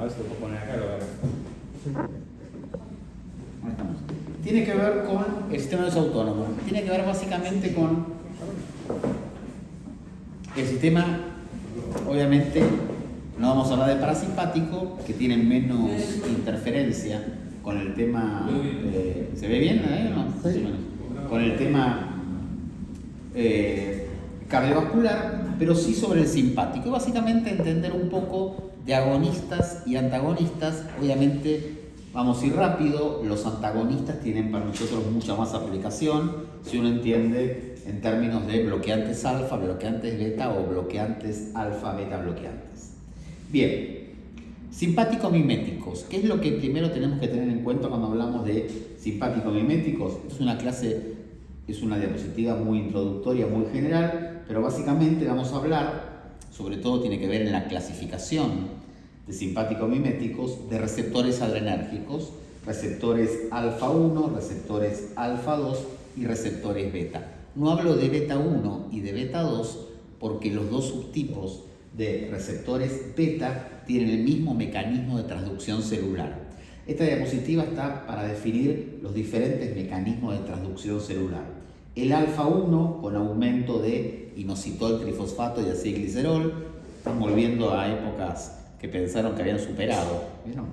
ver si lo puedo poner acá, lo voy a ver. Ahí estamos. Tiene que ver con el sistema nervioso autónomo. Tiene que ver básicamente con el sistema, obviamente, no vamos a hablar de parasimpático, que tiene menos interferencia con el tema. ¿Se ve bien? No, sí. Con el tema cardiovascular, pero sí sobre el simpático. Y básicamente entender un poco de agonistas y antagonistas. Obviamente vamos a ir rápido. Los antagonistas tienen para nosotros mucha más aplicación si uno entiende en términos de bloqueantes alfa, bloqueantes beta o bloqueantes alfa, beta bloqueantes. Bien, simpático-miméticos. ¿Qué es lo que primero tenemos que tener en cuenta cuando hablamos de simpático-miméticos? Es una clase, es una diapositiva muy introductoria, muy general, pero básicamente vamos a hablar, sobre todo tiene que ver en la clasificación de simpático-miméticos, de receptores adrenérgicos, receptores alfa 1, receptores alfa 2 y receptores beta. No hablo de beta 1 y de beta 2 porque los dos subtipos de receptores beta tienen el mismo mecanismo de transducción celular. Esta diapositiva está para definir los diferentes mecanismos de transducción celular. El alfa 1 con aumento de inositol trifosfato y acilglicerol, están volviendo a épocas que pensaron que habían superado. ¿Vieron?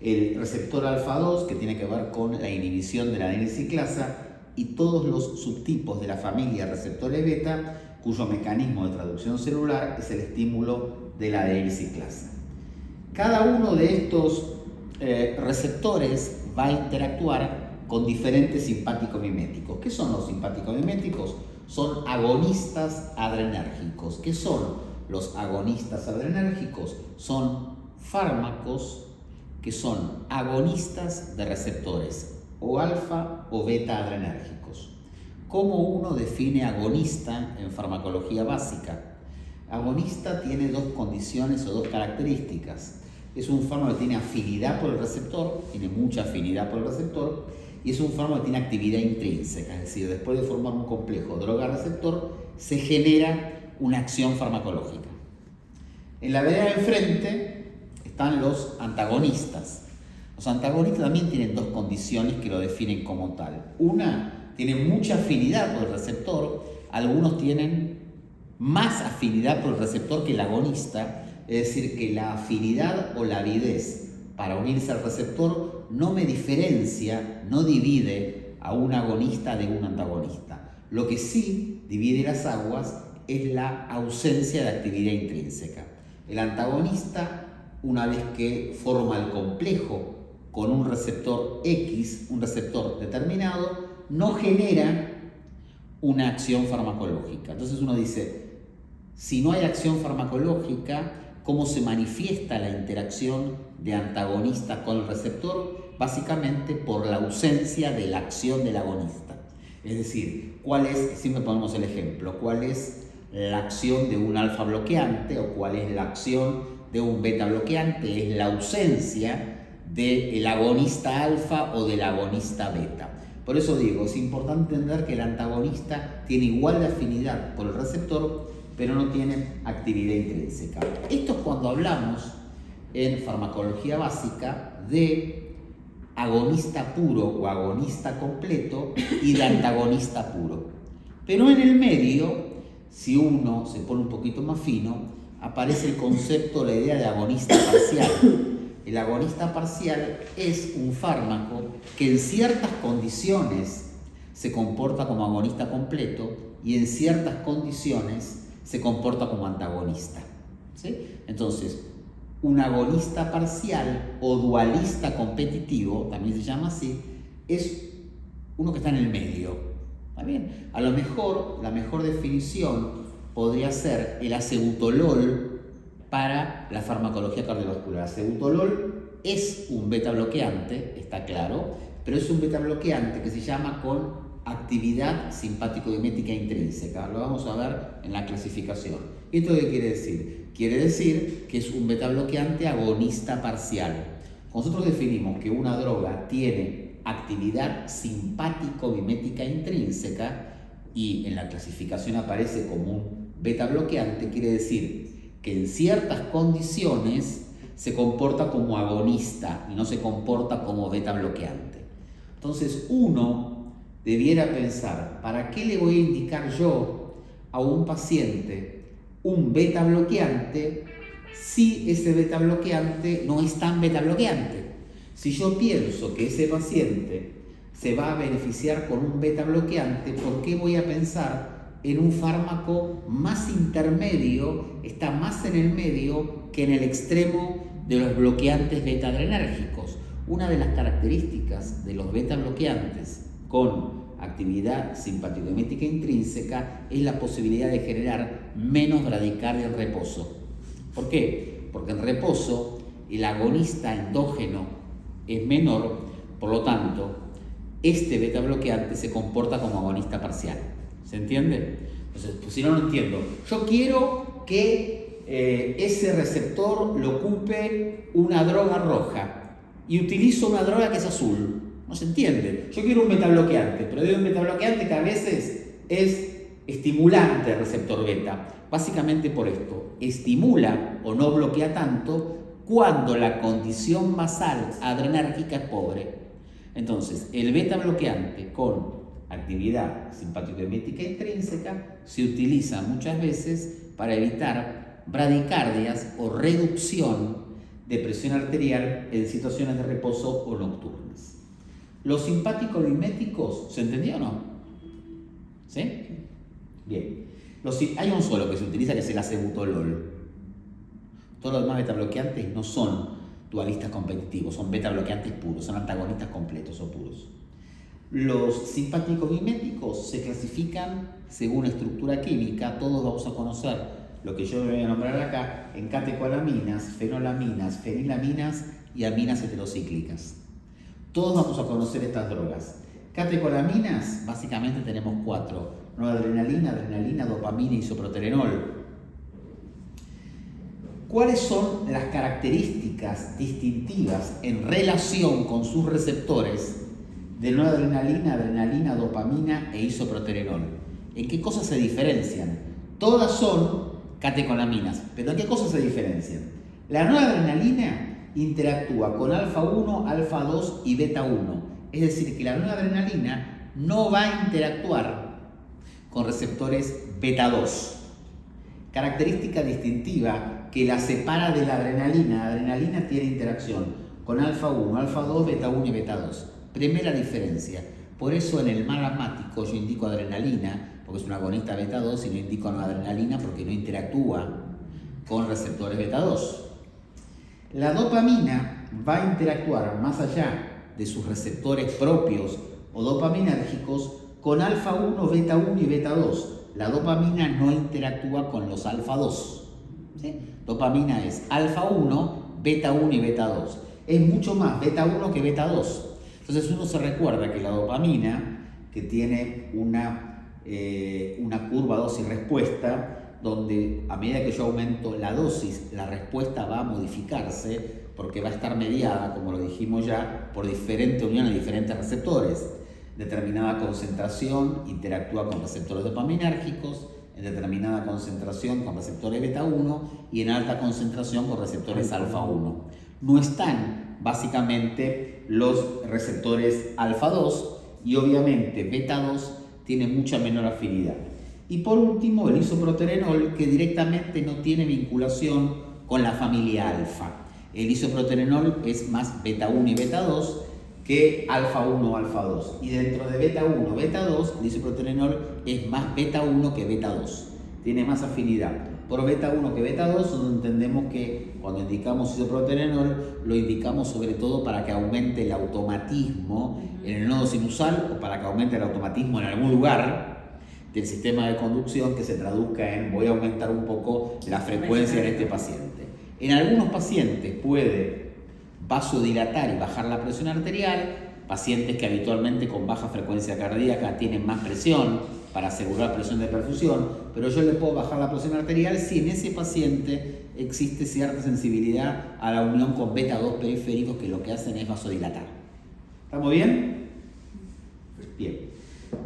El receptor alfa 2 que tiene que ver con la inhibición de la adenilciclasa y todos los subtipos de la familia receptores beta cuyo mecanismo de traducción celular es el estímulo de la adenilciclasa. Cada uno de estos receptores va a interactuar con diferentes simpático-miméticos. ¿Qué son los simpático-miméticos? Son agonistas adrenérgicos. ¿Qué son los agonistas adrenérgicos? Son fármacos que son agonistas de receptores o alfa o beta adrenérgicos. ¿Cómo uno define agonista en farmacología básica? Agonista tiene dos condiciones o dos características. Es un fármaco que tiene afinidad por el receptor, tiene mucha afinidad por el receptor, y es un fármaco que tiene actividad intrínseca, es decir, después de formar un complejo droga-receptor, se genera una acción farmacológica. En la vereda de enfrente están los antagonistas. Los antagonistas también tienen dos condiciones que lo definen como tal. Una, tiene mucha afinidad por el receptor, algunos tienen más afinidad por el receptor que el agonista, es decir, que la afinidad o la avidez para unirse al receptor no me diferencia, no divide a un agonista de un antagonista. Lo que sí divide las aguas es la ausencia de actividad intrínseca. El antagonista, una vez que forma el complejo con un receptor X, un receptor determinado, no genera una acción farmacológica. Entonces uno dice, si no hay acción farmacológica, ¿cómo se manifiesta la interacción de antagonista con el receptor? Básicamente por la ausencia de la acción del agonista. Es decir, ¿cuál es, siempre ponemos el ejemplo, cuál es la acción de un alfa bloqueante o cuál es la acción de un beta bloqueante? Es la ausencia del agonista alfa o del agonista beta. Por eso digo, es importante entender que el antagonista tiene igual de afinidad por el receptor, pero no tiene actividad intrínseca. Esto es cuando hablamos en farmacología básica de agonista puro o agonista completo y de antagonista puro. Pero en el medio, si uno se pone un poquito más fino, aparece el concepto, la idea de agonista parcial. El agonista parcial es un fármaco que en ciertas condiciones se comporta como agonista completo y en ciertas condiciones se comporta como antagonista. ¿Sí? Entonces, un agonista parcial o dualista competitivo, también se llama así, es uno que está en el medio. ¿Está bien? A lo mejor, la mejor definición podría ser el acebutolol para la farmacología cardiovascular. Acebutolol es un beta bloqueante, está claro, pero es un beta bloqueante que se llama con actividad simpático-mimética intrínseca. Lo vamos a ver en la clasificación. ¿Esto qué quiere decir? Quiere decir que es un beta bloqueante agonista parcial. Nosotros definimos que una droga tiene actividad simpático-mimética intrínseca y en la clasificación aparece como un beta bloqueante, quiere decir que en ciertas condiciones se comporta como agonista y no se comporta como beta bloqueante. Entonces uno debiera pensar, ¿para qué le voy a indicar yo a un paciente un beta bloqueante si ese beta bloqueante no es tan beta bloqueante? Si yo pienso que ese paciente se va a beneficiar con un beta bloqueante, ¿por qué voy a pensar en un fármaco más intermedio, está más en el medio que en el extremo de los bloqueantes beta adrenérgicos? Una de las características de los beta bloqueantes con actividad simpaticomimética intrínseca es la posibilidad de generar menos bradicardia en reposo. ¿Por qué? Porque en reposo el agonista endógeno es menor, por lo tanto, este beta bloqueante se comporta como agonista parcial. ¿Se entiende? Entonces, pues si no, no entiendo. Yo quiero que ese receptor lo ocupe una droga roja y utilizo una droga que es azul. No se entiende. Yo quiero un beta bloqueante, pero digo un beta bloqueante que a veces es estimulante el receptor beta. Básicamente por esto, estimula o no bloquea tanto cuando la condición basal adrenérgica es pobre. Entonces, el beta bloqueante con actividad simpaticomimética intrínseca se utiliza muchas veces para evitar bradicardias o reducción de presión arterial en situaciones de reposo o nocturnas. Los simpaticomiméticos, ¿se entendió o no? ¿Sí? Bien. Hay un solo que se utiliza, que es el acebutolol. Todos los demás beta bloqueantes no son dualistas competitivos, son beta bloqueantes puros, son antagonistas completos o puros. Los simpaticomiméticos se clasifican según estructura química. Todos vamos a conocer lo que yo voy a nombrar acá en catecolaminas, fenolaminas, fenilaminas y aminas heterocíclicas. Todos vamos a conocer estas drogas. Catecolaminas, básicamente tenemos 4: noradrenalina, adrenalina, dopamina y isoproterenol. ¿Cuáles son las características distintivas en relación con sus receptores de noradrenalina, adrenalina, dopamina e isoproterenol? ¿En qué cosas se diferencian? Todas son catecolaminas, pero ¿en qué cosas se diferencian? La noradrenalina interactúa con alfa 1, alfa 2 y beta 1. Es decir, que la noradrenalina no va a interactuar con receptores beta 2. Característica distintiva que la separa de la adrenalina. La adrenalina tiene interacción con alfa 1, alfa 2, beta 1 y beta 2. Primera diferencia. Por eso en el malamático yo indico adrenalina, porque es un agonista beta 2, y no indico adrenalina porque no interactúa con receptores beta 2. La dopamina va a interactuar más allá de sus receptores propios o dopaminérgicos con alfa 1, beta 1 y beta 2. La dopamina no interactúa con los alfa 2. ¿Sí? Dopamina es alfa 1, beta 1 y beta 2. Es mucho más beta 1 que beta 2. Entonces uno se recuerda que la dopamina, que tiene una curva dosis-respuesta, donde a medida que yo aumento la dosis, la respuesta va a modificarse porque va a estar mediada, como lo dijimos ya, por diferente unión de diferentes receptores. Determinada concentración interactúa con receptores dopaminérgicos, en determinada concentración con receptores beta 1 y en alta concentración con receptores alfa 1. No están básicamente los receptores alfa 2 y obviamente beta 2 tiene mucha menor afinidad. Y por último, el isoproterenol, que directamente no tiene vinculación con la familia alfa. El isoproterenol es más beta 1 y beta 2 que alfa 1 o alfa 2. Y dentro de beta 1 beta 2, el isoproterenol es más beta 1 que beta 2. Tiene más afinidad por beta 1 que beta 2, donde entendemos que cuando indicamos isoproterenol, lo indicamos sobre todo para que aumente el automatismo en el nodo sinusal o para que aumente el automatismo en algún lugar del sistema de conducción que se traduzca en voy a aumentar un poco la frecuencia en este paciente. En algunos pacientes puede vasodilatar y bajar la presión arterial, pacientes que habitualmente con baja frecuencia cardíaca tienen más presión para asegurar presión de perfusión, pero yo le puedo bajar la presión arterial si en ese paciente existe cierta sensibilidad a la unión con beta 2 periféricos que lo que hacen es vasodilatar. ¿Estamos bien? Bien.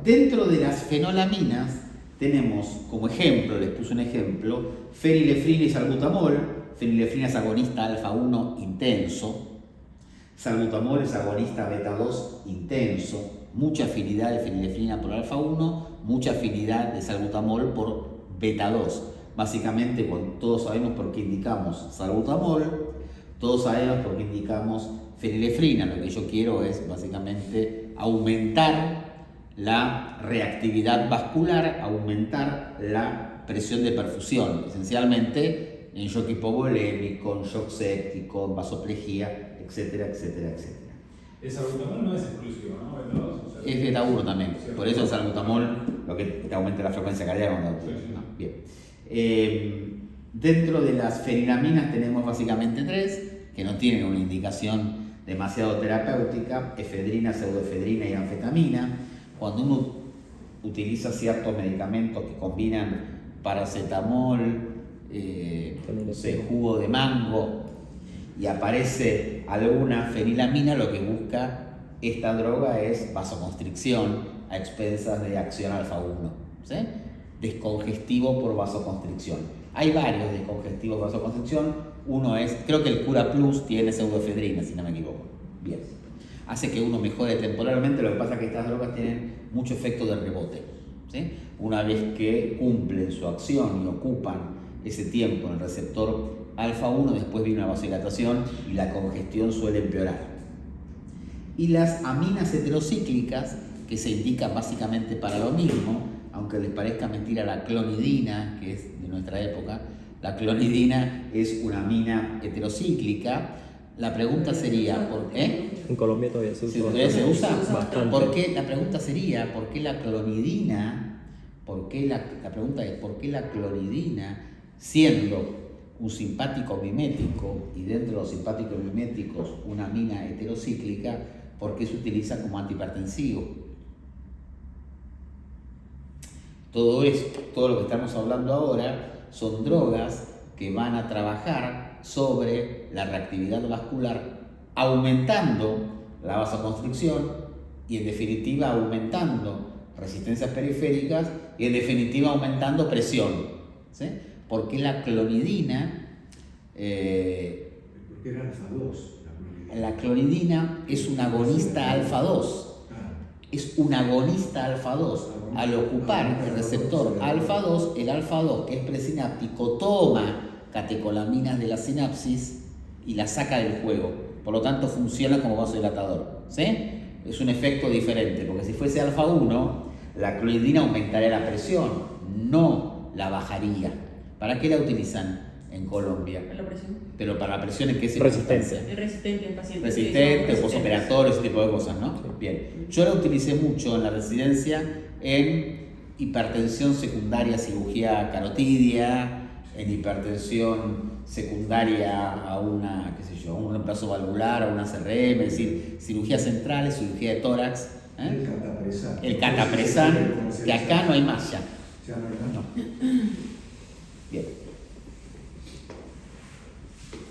Dentro de las fenolaminas tenemos como ejemplo, les puse un ejemplo, fenilefrina y salbutamol. fenilefrina es agonista alfa 1 intenso, salbutamol es agonista beta 2 intenso, mucha afinidad de fenilefrina por alfa 1, mucha afinidad de salbutamol por beta 2. Básicamente, todos sabemos por qué indicamos salbutamol, todos sabemos por qué indicamos fenilefrina. Lo que yo quiero es básicamente aumentar la reactividad vascular, aumentar la presión de perfusión, esencialmente en shock hipovolémico, en shock séptico, en vasoplejía, etcétera, etcétera, etcétera. El salbutamol no es exclusivo, ¿no? Beta 2, o sea, Es beta 1 también, sí, por eso el salbutamol lo que te aumenta la frecuencia cardíaca. Sí, sí. No, bien. Dentro de las fenilaminas tenemos básicamente 3 que no tienen una indicación demasiado terapéutica: efedrina, pseudoefedrina y anfetamina. Cuando uno utiliza ciertos medicamentos que combinan paracetamol, jugo de mango, y aparece alguna fenilamina, lo que busca esta droga es vasoconstricción a expensas de acción alfa 1, ¿sí? Descongestivo por vasoconstricción. Hay varios descongestivos por vasoconstricción. Uno es, creo que el Cura Plus tiene pseudoefedrina, si no me equivoco. Bien. Hace que uno mejore temporalmente. Lo que pasa es que estas drogas tienen mucho efecto de rebote, ¿sí? Una vez que cumplen su acción y ocupan ese tiempo en el receptor alfa 1, después viene una vasodilatación y la congestión suele empeorar. Y las aminas heterocíclicas, que se indican básicamente para lo mismo, aunque les parezca mentira, la clonidina, que es de nuestra época, la clonidina es una amina heterocíclica. La pregunta sería, ¿por qué? En Colombia todavía se usa. ¿Sí, todavía se usa? Bastante. ¿Por qué? La pregunta sería, ¿por qué la clonidina? La pregunta es, ¿por qué la clonidina, siendo un simpático mimético y dentro de los simpáticos miméticos una amina heterocíclica, por qué se utiliza como antihipertensivo? Todo esto, todo lo que estamos hablando ahora, son drogas que van a trabajar sobre la reactividad vascular, aumentando la vasoconstricción y en definitiva aumentando resistencias periféricas y en definitiva aumentando presión, ¿sí? Porque la clonidina, ¿Por qué era alfa 2? la clonidina es un agonista alfa 2. Es un agonista alfa 2. Al ocupar el receptor alfa 2, el alfa 2, que es presináptico, toma catecolaminas de la sinapsis y la saca del juego. Por lo tanto, funciona como vasodilatador, ¿sí? Es un efecto diferente, porque si fuese alfa 1, la clonidina aumentaría la presión, no la bajaría. ¿Para qué la utilizan en Colombia? Para la presión. Pero para la presión, ¿en qué Resistencia. circunstancia? Es resistente en pacientes. Resistente, posoperatorio, ese tipo de cosas, ¿no? Bien. Yo la utilicé mucho en la residencia en hipertensión secundaria, cirugía carotidia, en hipertensión secundaria a una, qué sé yo, un reemplazo valvular, a una CRM, es decir, cirugías centrales, cirugía de tórax. El catapresan, que acá no hay más ya. No. Bien.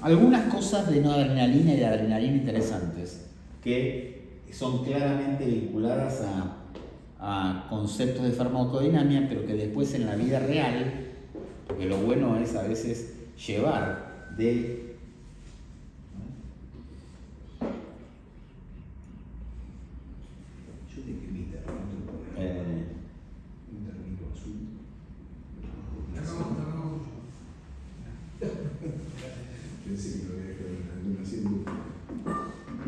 Algunas cosas de noradrenalina y de adrenalina interesantes que son claramente vinculadas a conceptos de farmacodinamia, pero que después en la vida real, porque lo bueno es a veces llevar de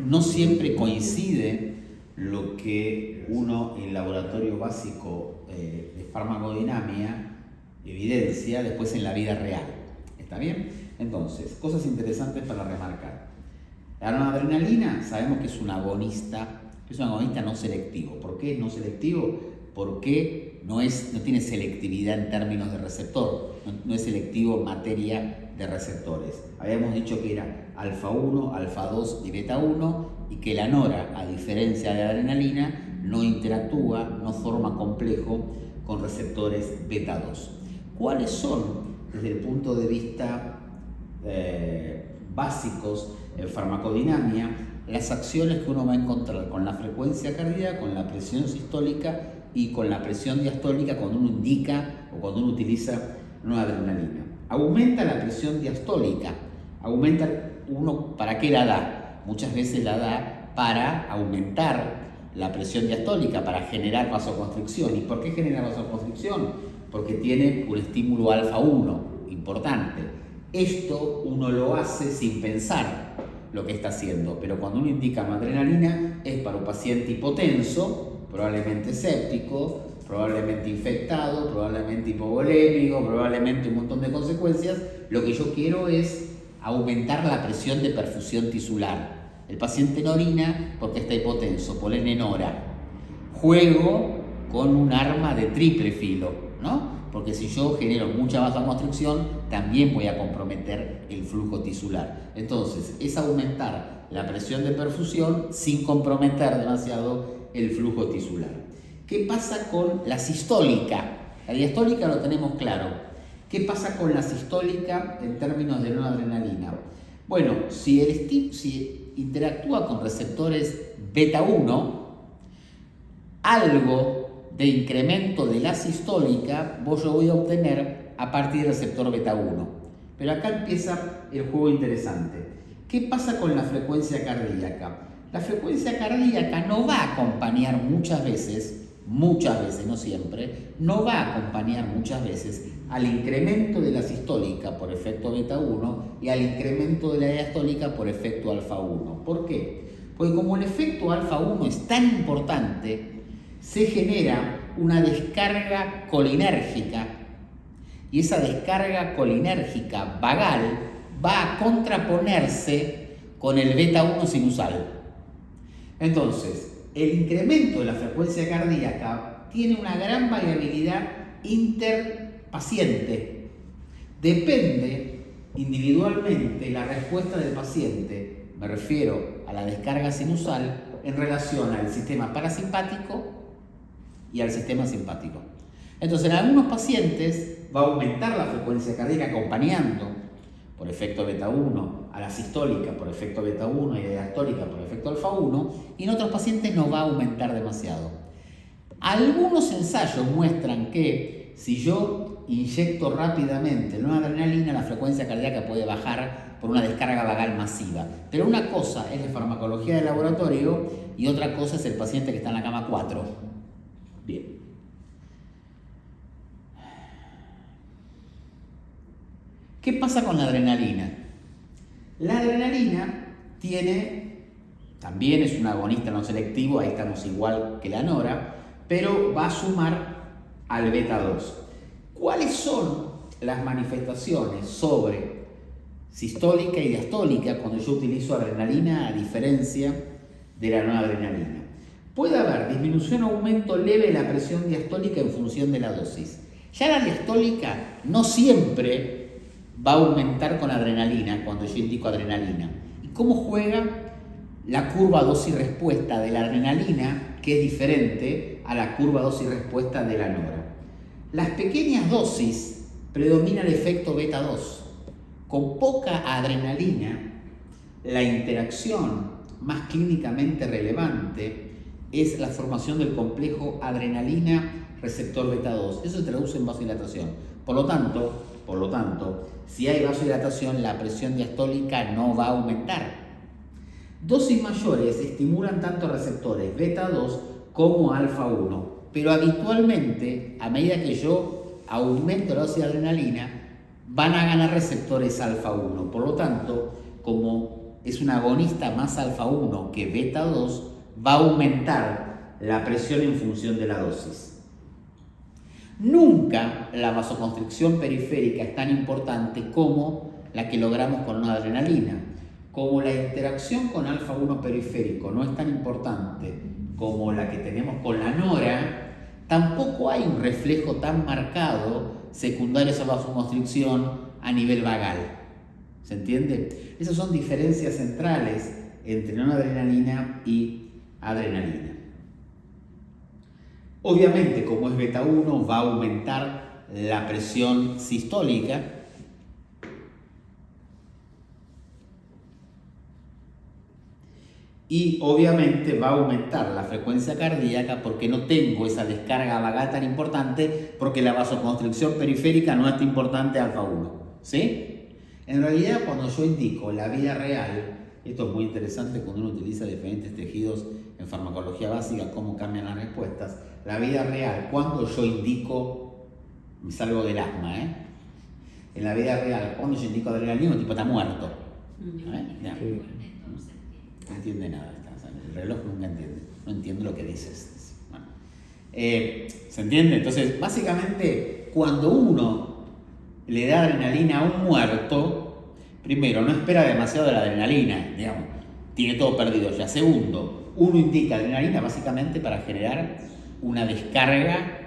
no siempre coincide lo que uno en laboratorio básico de farmacodinamia evidencia después en la vida real. ¿Está bien? Entonces, cosas interesantes para remarcar. La noradrenalina sabemos que es un agonista no selectivo. ¿Por qué es no selectivo? Porque no tiene selectividad en términos de receptor, no es selectivo en materia de receptores. Habíamos dicho que era alfa 1, alfa 2 y beta 1 y que la nora, a diferencia de la adrenalina, no interactúa, no forma complejo con receptores beta 2. ¿Cuáles son, desde el punto de vista básicos en farmacodinamia, las acciones que uno va a encontrar con la frecuencia cardíaca, con la presión sistólica y con la presión diastólica cuando uno indica o cuando uno utiliza noradrenalina? Aumenta la presión diastólica Aumenta uno, ¿para qué la da? Muchas veces la da para aumentar la presión diastólica, para generar vasoconstricción. ¿Y por qué genera vasoconstricción? Porque tiene un estímulo alfa 1 importante. Esto uno lo hace sin pensar lo que está haciendo, pero cuando uno indica noradrenalina es para un paciente hipotenso, probablemente séptico, probablemente infectado, probablemente hipovolémico, probablemente un montón de consecuencias. Lo que yo quiero es aumentar la presión de perfusión tisular. El paciente no orina porque está hipotenso, polen nora. Juego con un arma de triple filo, ¿no? Porque si yo genero mucha vasoconstricción, también voy a comprometer el flujo tisular. Entonces, es aumentar la presión de perfusión sin comprometer demasiado el flujo tisular. ¿Qué pasa con la sistólica? La diastólica lo tenemos claro. ¿Qué pasa con la sistólica en términos de noradrenalina? Bueno, si interactúa con receptores beta 1, algo de incremento de la sistólica yo voy a obtener a partir del receptor beta 1. Pero acá empieza el juego interesante. ¿Qué pasa con la frecuencia cardíaca? La frecuencia cardíaca no va a acompañar muchas veces, no siempre, no va a acompañar muchas veces al incremento de la sistólica por efecto beta 1 y al incremento de la diastólica por efecto alfa 1. ¿Por qué? Porque como el efecto alfa 1 es tan importante, se genera una descarga colinérgica y esa descarga colinérgica vagal va a contraponerse con el beta 1 sinusal. Entonces, el incremento de la frecuencia cardíaca tiene una gran variabilidad interpaciente. Depende individualmente la respuesta del paciente, me refiero a la descarga sinusal, en relación al sistema parasimpático y al sistema simpático. Entonces, en algunos pacientes va a aumentar la frecuencia cardíaca acompañando por efecto beta 1 a la sistólica por efecto beta 1 y a la diastólica por efecto alfa 1, y en otros pacientes no va a aumentar demasiado. Algunos ensayos muestran que si yo inyecto rápidamente noradrenalina, la frecuencia cardíaca puede bajar por una descarga vagal masiva. Pero una cosa es la farmacología de laboratorio y otra cosa es el paciente que está en la cama 4. Bien. ¿Qué pasa con la adrenalina? La adrenalina también es un agonista no selectivo, ahí estamos igual que la nora, pero va a sumar al beta 2. ¿Cuáles son las manifestaciones sobre sistólica y diastólica cuando yo utilizo adrenalina a diferencia de la noradrenalina? Puede haber disminución o aumento leve de la presión diastólica en función de la dosis. Ya la diastólica no siempre va a aumentar con adrenalina cuando yo indico adrenalina. ¿Y cómo juega la curva dosis-respuesta de la adrenalina, que es diferente a la curva dosis-respuesta de la nora? Las pequeñas dosis predomina el efecto beta 2. Con poca adrenalina, la interacción más clínicamente relevante es la formación del complejo adrenalina-receptor beta 2. Eso se traduce en vasodilatación. Por lo tanto, si hay vasodilatación, la presión diastólica no va a aumentar. Dosis mayores estimulan tanto receptores beta 2 como alfa 1, pero habitualmente, a medida que yo aumento la dosis de adrenalina, van a ganar receptores alfa 1. Por lo tanto, como es un agonista más alfa 1 que beta 2, va a aumentar la presión en función de la dosis. Nunca la vasoconstricción periférica es tan importante como la que logramos con una adrenalina. Como la interacción con alfa 1 periférico no es tan importante como la que tenemos con la nora, tampoco hay un reflejo tan marcado secundario a esa vasoconstricción a nivel vagal. ¿Se entiende? Esas son diferencias centrales entre noradrenalina y adrenalina. Obviamente, como es beta 1, va a aumentar la presión sistólica. Y obviamente va a aumentar la frecuencia cardíaca porque no tengo esa descarga vagal tan importante, porque la vasoconstricción periférica no es tan importante alfa 1. ¿Sí? En realidad, cuando yo indico la vida real, esto es muy interesante cuando uno utiliza diferentes tejidos en farmacología básica, cómo cambian las respuestas. La vida real, cuando yo indico, me salgo del asma, en la vida real, cuando yo indico adrenalina, el tipo está muerto. No entiende nada, el reloj nunca entiende, no entiendo lo que dices. Bueno. ¿Se entiende? Entonces, básicamente, cuando uno le da adrenalina a un muerto, primero, no espera demasiado de la adrenalina, digamos, tiene todo perdido ya. Segundo, uno indica adrenalina básicamente para generar una descarga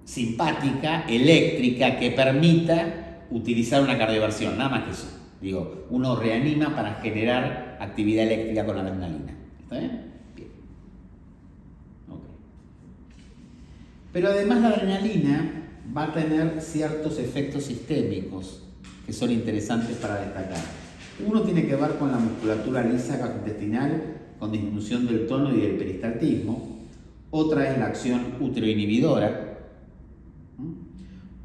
simpática, eléctrica, que permita utilizar una cardioversión, nada más que eso. Digo, uno reanima para generar actividad eléctrica con la adrenalina. ¿Está bien? Bien. Okay. Pero además la adrenalina va a tener ciertos efectos sistémicos que son interesantes para destacar. Uno tiene que ver con la musculatura lisa gastrointestinal, con disminución del tono y del peristaltismo. Otra es la acción uteroinhibidora.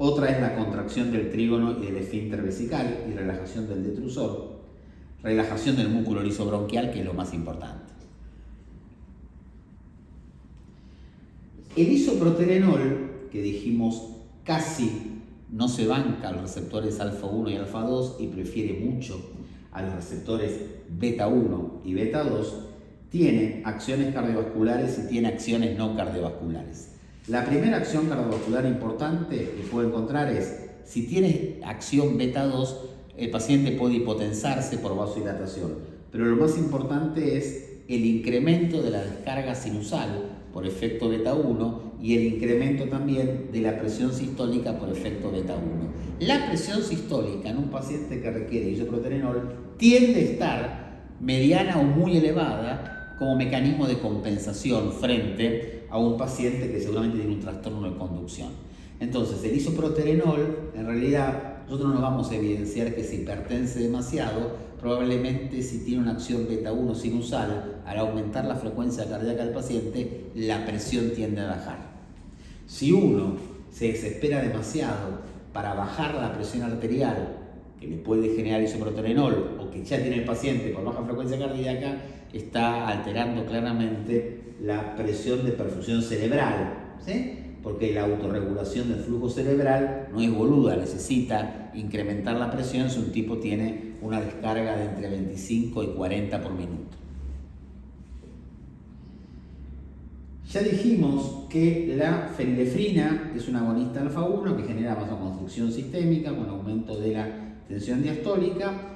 Otra es la contracción del trígono y del esfínter vesical y relajación del detrusor. Relajación del músculo liso bronquial, que es lo más importante. El isoproterenol, que dijimos casi no se banca a los receptores alfa 1 y alfa 2 y prefiere mucho a los receptores beta 1 y beta 2, tiene acciones cardiovasculares y tiene acciones no cardiovasculares. La primera acción cardiovascular importante que puedo encontrar es, si tiene acción beta 2, el paciente puede hipotensarse por vasodilatación, pero lo más importante es el incremento de la descarga sinusal por efecto beta 1 y el incremento también de la presión sistólica por efecto beta 1. La presión sistólica en un paciente que requiere isoproterenol tiende a estar mediana o muy elevada como mecanismo de compensación frente a un paciente que seguramente tiene un trastorno de conducción. Entonces, el isoproterenol, en realidad, nosotros no nos vamos a evidenciar que se hipertense demasiado, probablemente si tiene una acción beta 1 sinusal, al aumentar la frecuencia cardíaca del paciente, la presión tiende a bajar. Si uno se desespera demasiado para bajar la presión arterial, que le puede generar isoproterenol, o que ya tiene el paciente por baja frecuencia cardíaca, está alterando claramente la presión de perfusión cerebral, ¿sí? Porque la autorregulación del flujo cerebral no es boluda, necesita incrementar la presión si un tipo tiene una descarga de entre 25 y 40 por minuto. Ya dijimos que la fenilefrina es un agonista alfa 1 que genera vasoconstricción sistémica con aumento de la tensión diastólica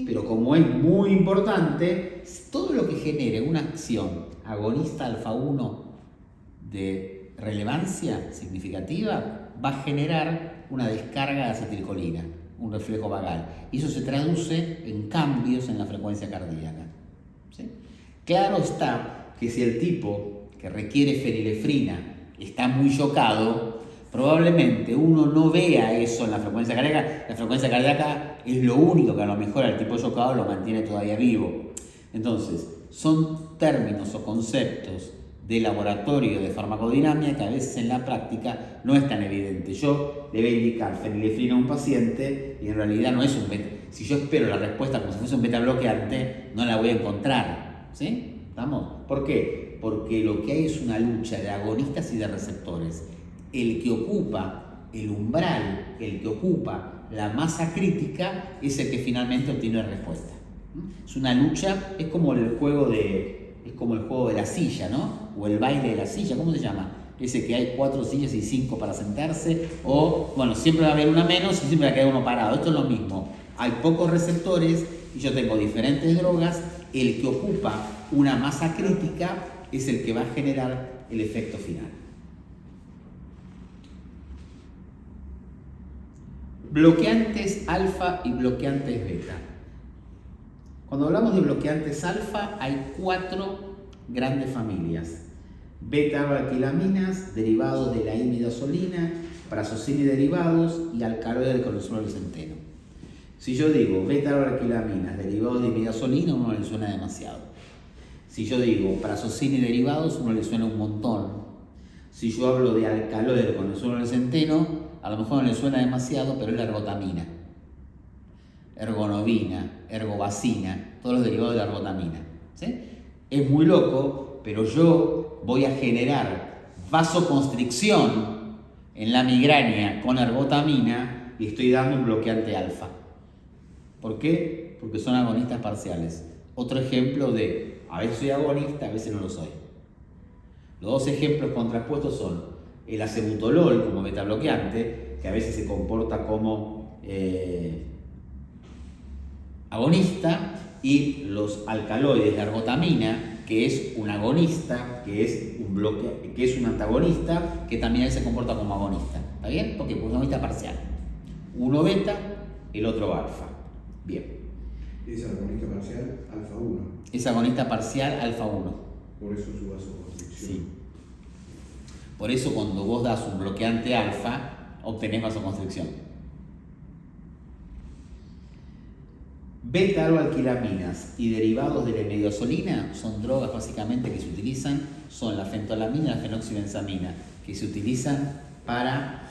pero como es muy importante, todo lo que genere una acción agonista alfa 1 de relevancia significativa va a generar una descarga de acetilcolina, un reflejo vagal, y eso se traduce en cambios en la frecuencia cardíaca. ¿Sí? Claro está que si el tipo que requiere fenilefrina está muy chocado, probablemente uno no vea eso en la frecuencia cardíaca. La frecuencia cardíaca es lo único que a lo mejor al tipo chocado lo mantiene todavía vivo. Entonces, son términos o conceptos de laboratorio de farmacodinámica que a veces en la práctica no es tan evidente. Yo le voy a indicar fenilefrina a un paciente y en realidad no es un beta. Si yo espero la respuesta como si fuese un beta bloqueante, no la voy a encontrar. ¿Sí? ¿Estamos? ¿Por qué? Porque lo que hay es una lucha de agonistas y de receptores. El que ocupa el umbral, el que ocupa la masa crítica, es el que finalmente obtiene respuesta. Es una lucha, es como el juego de la silla, ¿no? O el baile de la silla, ¿cómo se llama? Ese que hay 4 sillas y 5 para sentarse, o, bueno, siempre va a haber una menos y siempre va a quedar uno parado. Esto es lo mismo. Hay pocos receptores y yo tengo diferentes drogas. El que ocupa una masa crítica es el que va a generar el efecto final. Bloqueantes alfa y bloqueantes beta. Cuando hablamos de bloqueantes alfa, hay 4 grandes familias. Beta-alquilaminas, derivados de la imidazolina, prazosina y derivados, y alcaloides del colesterol del centeno. Si yo digo beta-alquilaminas, derivados de imidazolina, a uno le suena demasiado. Si yo digo prazosina y derivados, a uno le suena un montón. Si yo hablo de alcaloides del colesterol del centeno, a lo mejor no le suena demasiado, pero es la ergotamina, ergonovina, ergobacina, todos los derivados de la ergotamina, ¿sí? Es muy loco, pero yo voy a generar vasoconstricción en la migraña con ergotamina y estoy dando un bloqueante alfa. ¿Por qué? Porque son agonistas parciales. Otro ejemplo de, a veces soy agonista, a veces no lo soy. Los dos ejemplos contrapuestos son el acebutolol como betabloqueante, que a veces se comporta como agonista, y los alcaloides, la ergotamina, que es un agonista, que es un antagonista, que también se comporta como agonista. ¿Está bien? Porque es un agonista parcial. Uno beta, el otro alfa. Bien. Es agonista parcial alfa 1. Es agonista parcial alfa 1. Por eso su vasoconstricción. Sí. Por eso cuando vos das un bloqueante alfa, obtenés vasoconstricción. Beta-alquilaminas y derivados de la imidazolina son drogas básicamente que se utilizan, son la fentolamina y la fenoxibenzamina, que se utilizan para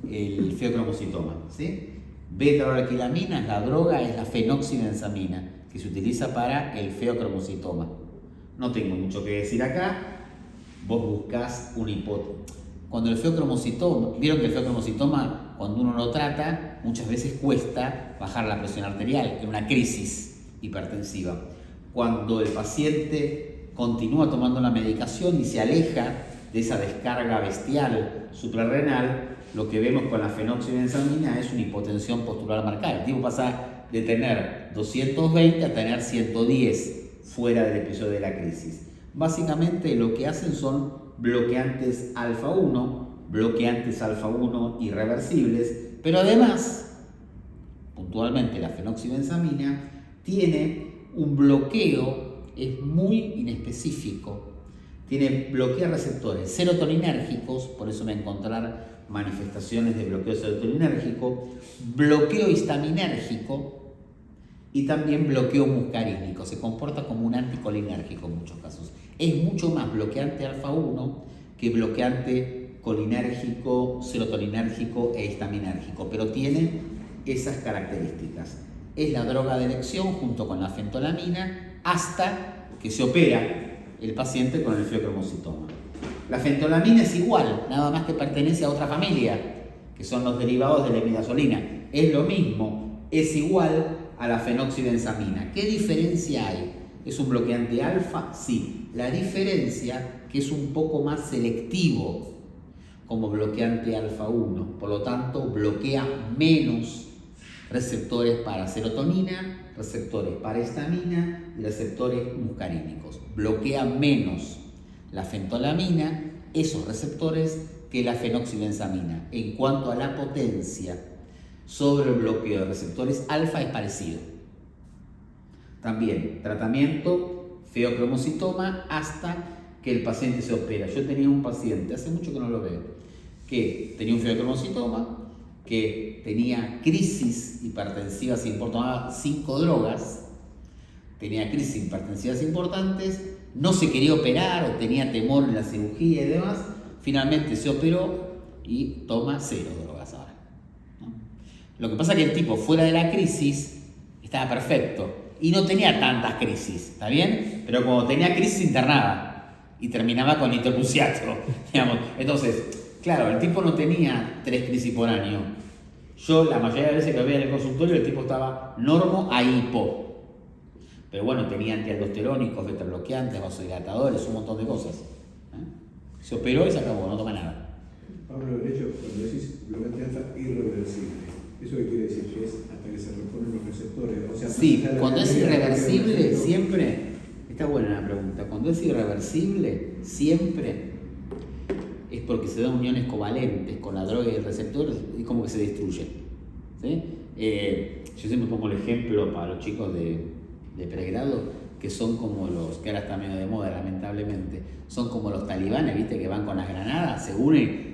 el feocromocitoma, ¿sí? Beta-alquilaminas, la droga es la fenoxibenzamina, que se utiliza para el feocromocitoma. No tengo mucho que decir acá, vos buscás una hipótesis. Cuando el feocromocitoma, vieron que el feocromocitoma, cuando uno lo trata, muchas veces cuesta bajar la presión arterial en una crisis hipertensiva. Cuando el paciente continúa tomando la medicación y se aleja de esa descarga bestial suprarrenal, lo que vemos con la fenoxibenzamina es una hipotensión postural marcada. El tipo pasa de tener 220 a tener 110 fuera del episodio de la crisis. Básicamente lo que hacen son bloqueantes alfa 1, bloqueantes alfa 1 irreversibles, pero además, puntualmente la fenoxibenzamina tiene un bloqueo, es muy inespecífico, bloquea receptores serotoninérgicos, por eso me encontrar manifestaciones de bloqueo serotoninérgico, bloqueo histaminérgico y también bloqueo muscarínico. Se comporta como un anticolinérgico en muchos casos. Es mucho más bloqueante alfa 1 que bloqueante colinérgico, serotoninérgico e histaminérgico, pero tiene esas características. Es la droga de elección junto con la fentolamina hasta que se opera el paciente con el feocromocitoma. La fentolamina es igual, nada más que pertenece a otra familia, que son los derivados de la imidazolina. Es lo mismo, es igual a la fenoxibenzamina. ¿Qué diferencia hay? ¿Es un bloqueante alfa? Sí. La diferencia que es un poco más selectivo como bloqueante alfa 1, por lo tanto bloquea menos receptores para serotonina, receptores para histamina y receptores muscarínicos. Bloquea menos la fentolamina esos receptores que la fenoxibenzamina. En cuanto a la potencia sobre el bloqueo de receptores alfa es parecido. También tratamiento feocromocitoma hasta que el paciente se opera. Yo tenía un paciente, hace mucho que no lo veo, que tenía un feocromocitoma, que tenía crisis hipertensivas importantes, tomaba 5 drogas, tenía crisis hipertensivas importantes, no se quería operar o tenía temor en la cirugía y demás, finalmente se operó y toma 0 drogas ahora, ¿no? Lo que pasa es que el tipo fuera de la crisis estaba perfecto y no tenía tantas crisis, ¿está bien? Pero cuando tenía crisis internaba y terminaba con nitroprusiato, digamos. Entonces, claro, el tipo no tenía 3 crisis por año. Yo la mayoría de veces que lo veía en el consultorio el tipo estaba normo a hipo. Pero bueno, tenía antialdosterónicos, beta bloqueantes, vasodilatadores, un montón de cosas. Se operó y se acabó, no toma nada. Pablo, de hecho, cuando decís bloqueante alfa irreversible, ¿eso qué quiere decir? ¿Que es hasta que se reponen los receptores? O sea, sí, cuando es irreversible, siempre, está buena la pregunta, cuando es irreversible, siempre es porque se dan uniones covalentes con la droga y el receptor y como que se destruye, ¿sí? Yo siempre pongo el ejemplo para los chicos de pregrado, que son como los, que ahora está medio de moda lamentablemente, son como los talibanes, ¿viste? Que van con las granadas, se unen,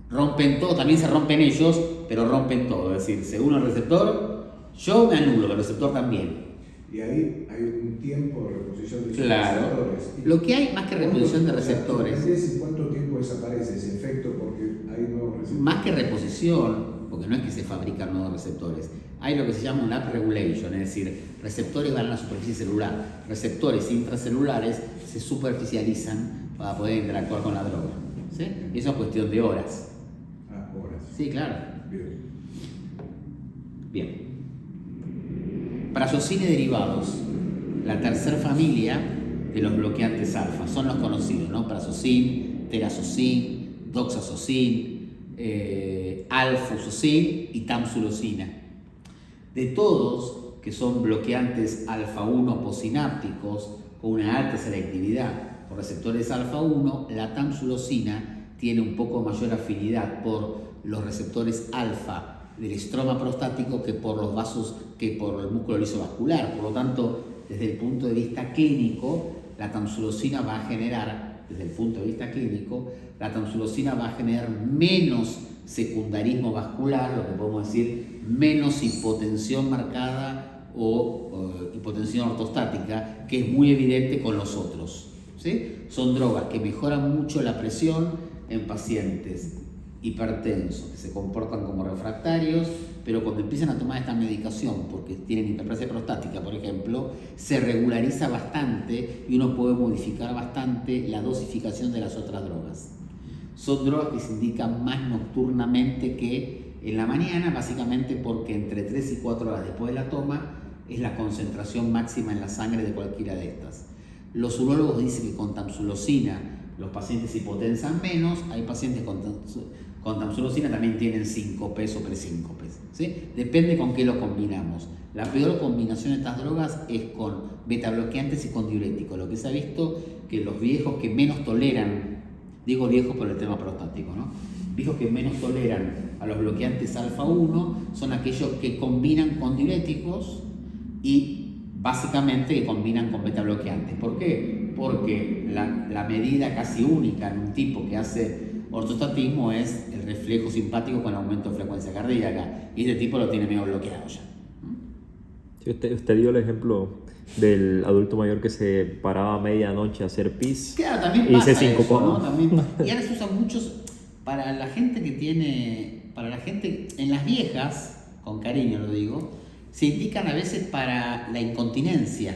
rompen todo, también se rompen ellos, pero rompen todo, es decir, se une el receptor, yo me anulo, pero el receptor también. Y ahí hay un tiempo de reposición de claro. receptores. Lo que hay más que reposición de receptores. ¿Cuánto tiempo desaparece ese efecto? Porque hay nuevos más que reposición, porque no es que se fabrican nuevos receptores, hay lo que se llama un upregulation, es decir, receptores van a la superficie celular, receptores intracelulares se superficializan para poder interactuar con la droga. ¿Sí? Eso es cuestión de horas. Horas. Sí, claro. Bien. Bien. Prazosina y derivados, la tercera familia de los bloqueantes alfa, son los conocidos, ¿no? Prazosin, terazosin, doxazosin, alfuzosin y tamsulosina. De todos, que son bloqueantes alfa-1 posinápticos con una alta selectividad por receptores alfa-1, la tamsulosina tiene un poco mayor afinidad por los receptores alfa del estroma prostático que por los vasos, que por el músculo liso vascular. Por lo tanto, desde el punto de vista clínico, la tamsulosina va a generar, desde el punto de vista clínico, la tamsulosina va a generar menos secundarismo vascular, lo que podemos decir menos hipotensión marcada o hipotensión ortostática, que es muy evidente con los otros. ¿Sí? Son drogas que mejoran mucho la presión en pacientes hipertensos, que se comportan como refractarios, pero cuando empiezan a tomar esta medicación, porque tienen hiperplasia prostática, por ejemplo, se regulariza bastante y uno puede modificar bastante la dosificación de las otras drogas. Son drogas que se indican más nocturnamente que en la mañana, básicamente porque entre 3 y 4 horas después de la toma es la concentración máxima en la sangre de cualquiera de estas. Los urólogos dicen que con tamsulosina los pacientes se hipotensan menos, hay pacientes con tamsulosina también tienen síncopes o presíncopes, ¿sí? Depende con qué lo combinamos. La peor combinación de estas drogas es con betabloqueantes y con diuréticos. Lo que se ha visto que los viejos que menos toleran, digo viejos por el tema prostático, ¿no? Viejos que menos toleran a los bloqueantes alfa-1 son aquellos que combinan con diuréticos y básicamente que combinan con betabloqueantes. ¿Por qué? Porque la medida casi única en un tipo que hace ortostatismo es el reflejo simpático con aumento de frecuencia cardíaca, y este tipo lo tiene medio bloqueado ya. Sí, usted dio el ejemplo del adulto mayor que se paraba a medianoche a hacer pis. Claro, también y pasa se eso, sincopaba. ¿no? También, y ahora se usan muchos para la gente que tiene, para la gente en las viejas, con cariño lo digo, se indican a veces para la incontinencia.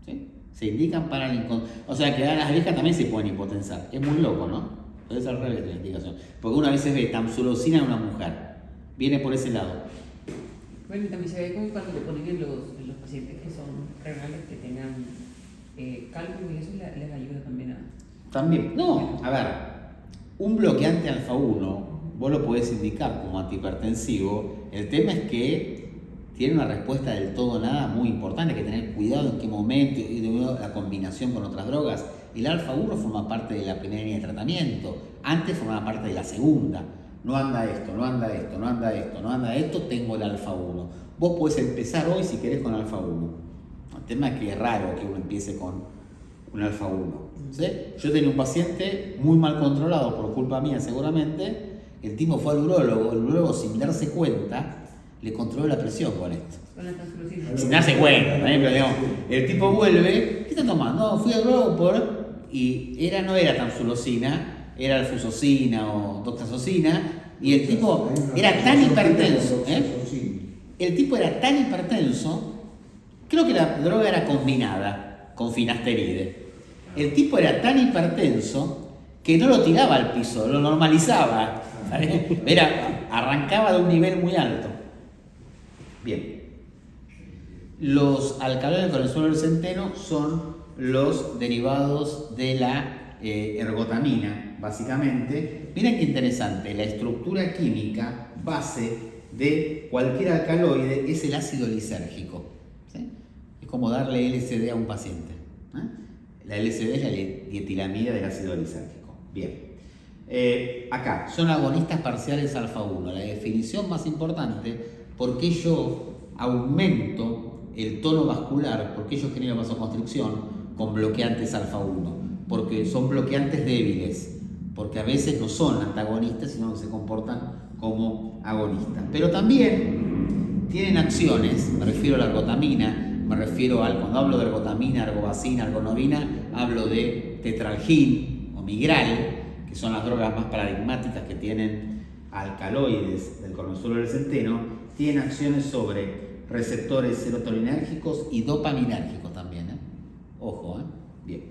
¿Sí? Se indican para la incontinencia. O sea que a las viejas también se pueden hipotensar. Es muy loco, ¿no? Puede ser al revés de la indicación. Porque una vez ve tamsulosina en una mujer. Viene por ese lado. Bueno, y también se ve como cuando lo ponen en los pacientes que son renales, que tengan cálculo, y eso les ayuda también a... También. No, a ver, un bloqueante alfa-1, vos lo podés indicar como antihipertensivo. El tema es que tiene una respuesta del todo nada muy importante, hay que tener cuidado en qué momento y de nuevo la combinación con otras drogas. El alfa-1 forma parte de la primera línea de tratamiento, antes formaba parte de la segunda. No anda esto, no anda esto, no anda esto, no anda esto, tengo el alfa-1. Vos podés empezar hoy si querés con alfa-1. El tema es que es raro que uno empiece con un alfa-1. ¿Sí? Yo tenía un paciente muy mal controlado por culpa mía seguramente. El tipo fue al urólogo sin darse cuenta le controló la presión con esto. Con la tamsulosina. Sin darse cuenta, ¿no? Pero, digamos, el tipo vuelve, ¿qué está tomando? No, fui al urólogo y no era tamsulosina, era alfuzosina o doxazosina, y el tipo era tan hipertenso, el tipo era tan hipertenso, creo que la droga era combinada con finasteride. El tipo era tan hipertenso que no lo tiraba al piso, lo normalizaba. ¿Sabes? Arrancaba de un nivel muy alto. Bien. Los alcaloides con el suelo del centeno son los derivados de la ergotamina, básicamente. Miren qué interesante, la estructura química base de cualquier alcaloide es el ácido lisérgico. ¿Sí? Es como darle LSD a un paciente. La LSD es la dietilamida del ácido lisérgico. Bien. Acá, son agonistas parciales alfa-1. La definición más importante, ¿por qué yo aumento el tono vascular? ¿Por qué yo genero vasoconstricción con bloqueantes alfa-1? Porque son bloqueantes débiles, porque a veces no son antagonistas, sino que se comportan como agonistas. Pero también tienen acciones, me refiero a la ergotamina, me refiero cuando hablo de ergotamina, ergobacina, ergonovina, hablo de tetralgin o migral, que que son las drogas más paradigmáticas que tienen alcaloides del cornezuelo del centeno, tienen acciones sobre receptores serotoninérgicos y dopaminérgicos también. Ojo, bien.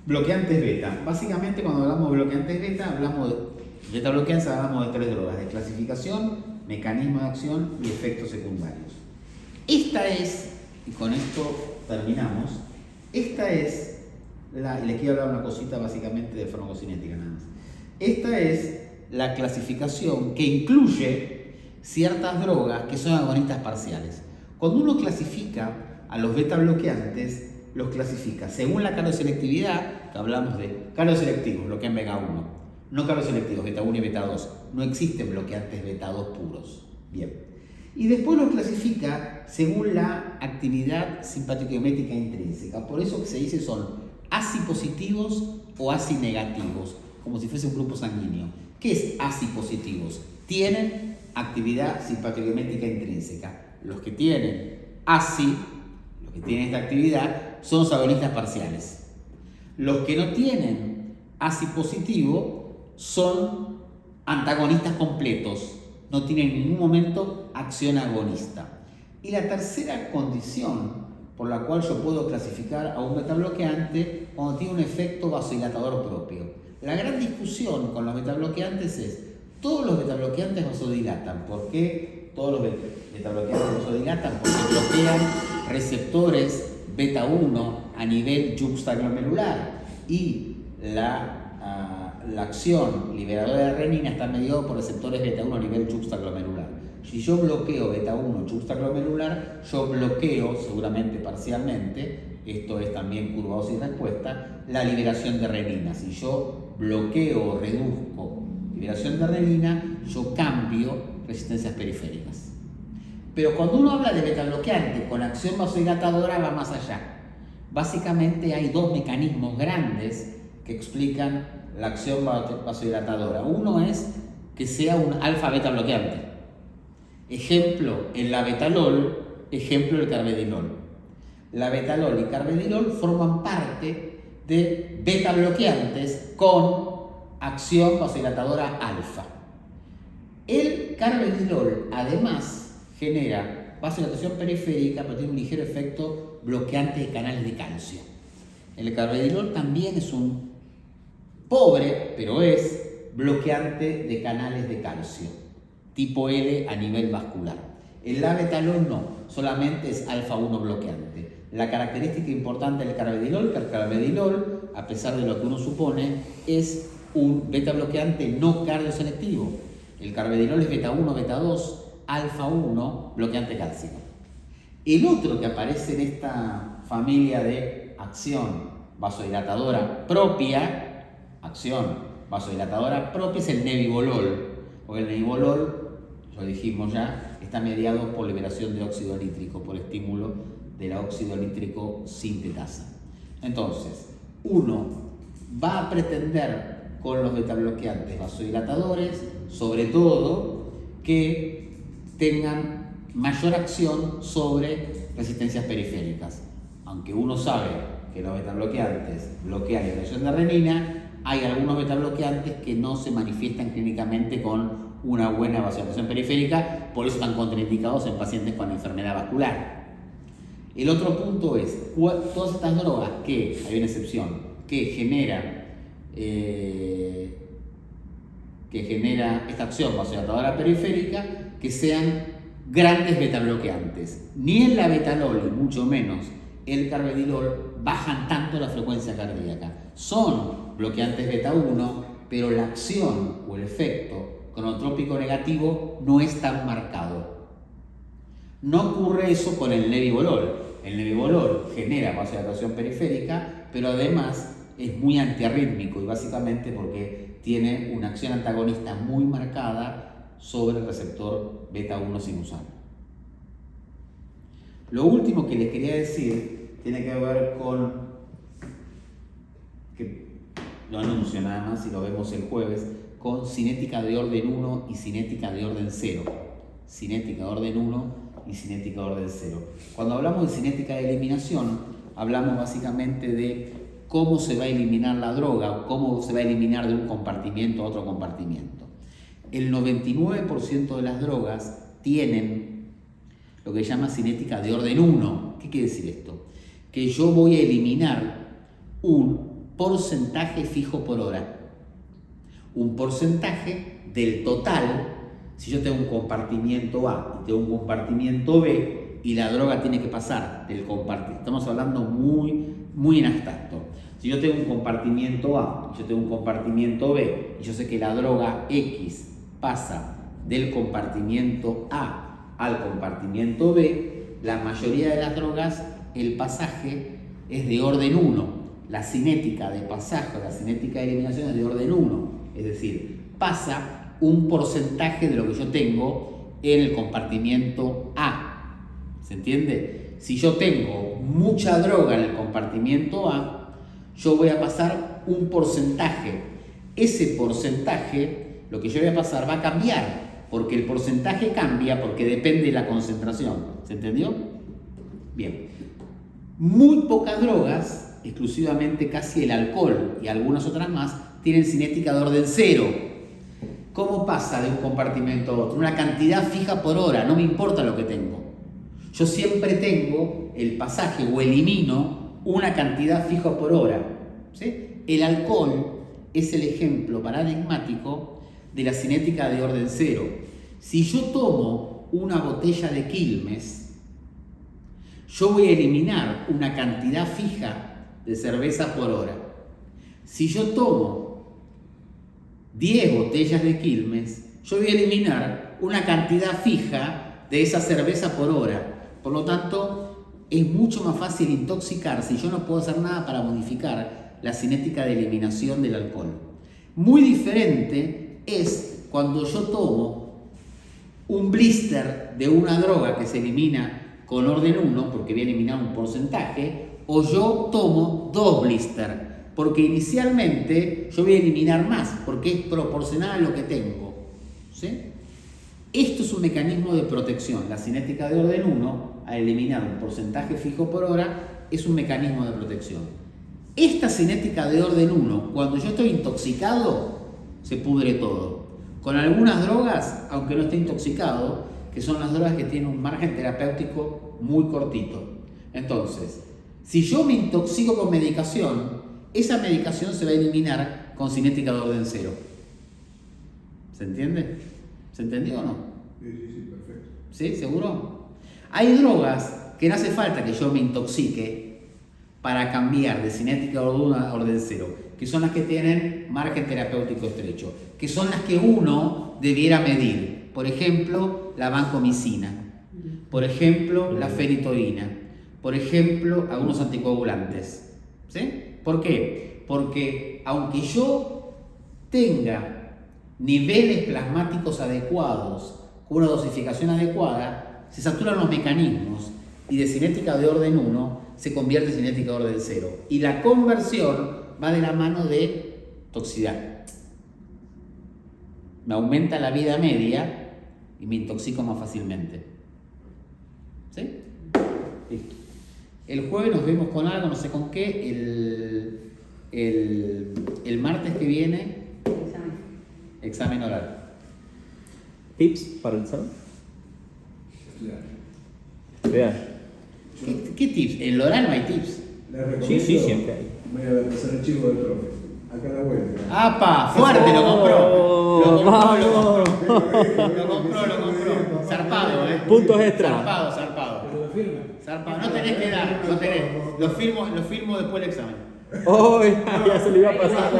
Bloqueantes beta. Básicamente, cuando hablamos de bloqueantes beta, hablamos de beta bloqueantes, hablamos de 3 drogas: de clasificación, mecanismo de acción y efectos secundarios. Esta es, y con esto terminamos, esta es y les quiero hablar una cosita básicamente de farmacocinética nada más. Esta es la clasificación que incluye ciertas drogas que son agonistas parciales. Cuando uno clasifica a los beta bloqueantes, los clasifica según la cardioselectividad, que hablamos de cardioselectivos, bloquean beta 1, no cardioselectivos, beta 1 y beta 2. No existen bloqueantes beta 2 puros. Bien. Y después los clasifica según la actividad simpático-miométrica intrínseca. Por eso que se dice son ACI-positivos o ACI-negativos, como si fuese un grupo sanguíneo. ¿Qué es ACI-positivos? Tienen actividad simpático-miométrica intrínseca. Los que tienen ACI, los que tienen esta actividad, son los agonistas parciales. Los que no tienen ACI-positivo son antagonistas completos. No tienen en ningún momento acción agonista. Y la tercera condición por la cual yo puedo clasificar a un betabloqueante cuando tiene un efecto vasodilatador propio. La gran discusión con los betabloqueantes es: ¿todos los betabloqueantes vasodilatan? ¿Por qué todos los betabloqueantes vasodilatan? Porque bloquean receptores beta 1 a nivel yuxtaglomerular y la acción liberadora de renina está mediada por receptores beta 1 a nivel yuxtaglomerular. Si yo bloqueo beta 1 yuxtaglomerular, yo bloqueo, seguramente parcialmente, esto es también curvados y respuesta, la liberación de renina. Si yo bloqueo o reduzco liberación de renina, yo cambio resistencias periféricas. Pero cuando uno habla de betabloqueante con acción vasodilatadora, va más allá. Básicamente hay 2 mecanismos grandes que explican la acción vasodilatadora. Uno es que sea un alfa-beta bloqueante. Ejemplo, el labetalol, ejemplo, el carvedilol. Labetalol y carvedilol forman parte de beta bloqueantes con acción vasodilatadora alfa. El carvedilol además genera vasodilatación periférica, pero tiene un ligero efecto bloqueante de canales de calcio. El carvedilol también es un pobre, pero es bloqueante de canales de calcio, tipo L a nivel vascular. El labetalol no, solamente es alfa-1 bloqueante. La característica importante del carvedilol, que el carvedilol, a pesar de lo que uno supone, es un beta bloqueante no cardioselectivo. El carvedilol es beta 1, beta 2, alfa 1, bloqueante cálcico. El otro que aparece en esta familia de acción vasodilatadora propia, es el nebivolol, porque el nebivolol, lo dijimos ya, está mediado por liberación de óxido nítrico, por estímulo del óxido nítrico sintetasa. Entonces, uno va a pretender con los betabloqueantes vasodilatadores, sobre todo, que tengan mayor acción sobre resistencias periféricas. Aunque uno sabe que los betabloqueantes bloquean la liberación de renina, hay algunos betabloqueantes que no se manifiestan clínicamente con una buena vasodilatación periférica, por eso están contraindicados en pacientes con enfermedad vascular. El otro punto es, todas estas drogas que, hay una excepción, que genera esta acción vasodilatadora periférica, que sean grandes betabloqueantes. Ni el labetalol, y mucho menos el carvedilol, bajan tanto la frecuencia cardíaca. Son bloqueantes beta 1, pero la acción o el efecto cronotrópico negativo no es tan marcado. No ocurre eso con el nebivolol. El nebivolol genera vasodilatación periférica, pero además es muy antiarrítmico, y básicamente porque tiene una acción antagonista muy marcada sobre el receptor beta 1 sinusal. Lo último que les quería decir tiene que ver con, que lo anuncio nada más y lo vemos el jueves, con cinética de orden 1 y cinética de orden 0. Cinética de orden 1 y cinética de orden 0. Cuando hablamos de cinética de eliminación, hablamos básicamente de cómo se va a eliminar la droga o cómo se va a eliminar de un compartimiento a otro compartimiento. El 99% de las drogas tienen lo que se llama cinética de orden 1. ¿Qué quiere decir esto? Que yo voy a eliminar un porcentaje fijo por hora. Un porcentaje del total. Si yo tengo un compartimiento A y tengo un compartimiento B y la droga tiene que pasar del compartimiento, estamos hablando muy en abstracto. Si yo tengo un compartimiento A y yo tengo un compartimiento B y yo sé que la droga X pasa del compartimiento A al compartimiento B, la mayoría de las drogas el pasaje es de orden 1. La cinética de pasaje, la cinética de eliminación es de orden 1. Es decir, pasa un porcentaje de lo que yo tengo en el compartimiento A. ¿Se entiende? Si yo tengo mucha droga en el compartimiento A, yo voy a pasar un porcentaje. Ese porcentaje, lo que yo voy a pasar, va a cambiar, porque el porcentaje cambia porque depende de la concentración. ¿Se entendió? Bien. Muy pocas drogas, exclusivamente casi el alcohol y algunas otras más, tienen cinética de orden 0. ¿Cómo pasa de un compartimento a otro? Una cantidad fija por hora, no me importa lo que tengo. Yo siempre tengo el pasaje o elimino una cantidad fija por hora. ¿Sí? El alcohol es el ejemplo paradigmático de la cinética de orden 0. Si yo tomo una botella de Quilmes, yo voy a eliminar una cantidad fija de cerveza por hora. Si yo tomo 10 botellas de Quilmes, yo voy a eliminar una cantidad fija de esa cerveza por hora. Por lo tanto, es mucho más fácil intoxicarse y yo no puedo hacer nada para modificar la cinética de eliminación del alcohol. Muy diferente es cuando yo tomo un blister de una droga que se elimina con orden 1, porque voy a eliminar un porcentaje, o yo tomo 2 blisters, porque inicialmente yo voy a eliminar más, porque es proporcional a lo que tengo. ¿Sí? Esto es un mecanismo de protección. La cinética de orden 1, al eliminar un porcentaje fijo por hora, es un mecanismo de protección. Esta cinética de orden 1, cuando yo estoy intoxicado, se pudre todo. Con algunas drogas, aunque no esté intoxicado, que son las drogas que tienen un margen terapéutico muy cortito. Entonces, si yo me intoxico con medicación, esa medicación se va a eliminar con cinética de orden 0. ¿Se entiende? ¿Se entendió o no? Sí, perfecto. ¿Sí? ¿Seguro? Hay drogas que no hace falta que yo me intoxique para cambiar de cinética de orden 1 a orden 0, que son las que tienen margen terapéutico estrecho, que son las que uno debiera medir. Por ejemplo, la vancomicina, por ejemplo, la fenitoína, por ejemplo, algunos anticoagulantes. ¿Sí? ¿Por qué? Porque aunque yo tenga niveles plasmáticos adecuados, con una dosificación adecuada, se saturan los mecanismos y de cinética de orden 1 se convierte en cinética de orden 0. Y la conversión va de la mano de toxicidad. Me aumenta la vida media y me intoxico más fácilmente. ¿Sí? Listo. El jueves nos vemos con algo, no sé con qué. El martes que viene, examen oral. ¿Tips para el examen? Estudiar. Vean. ¿Qué tips? En el oral no hay tips. Les recomiendo, Sí, siempre hay. Voy a pasar el chivo del profe. Acá a la vuelta. ¡Apa! ¡Fuerte! Lo compró. ¡Vamos! Lo compró. Zarpado, Puntos extra. Zarpado. Pero lo firme. Zarpado. No tenés que dar, no tenés. Lo firmo después del examen. ¡Oh! Ya se le iba a pasar.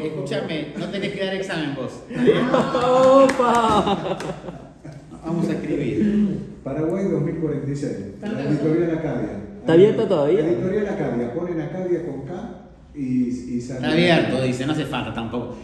Escúchame, no tenés que dar examen vos. ¿Está bien? ¡Opa! Vamos a escribir. Paraguay 2046. La editorial Acadia. ¿Está abierta todavía? La editorial Acadia. Ponen Acadia con K y sale. Está abierto, dice, no hace falta tampoco.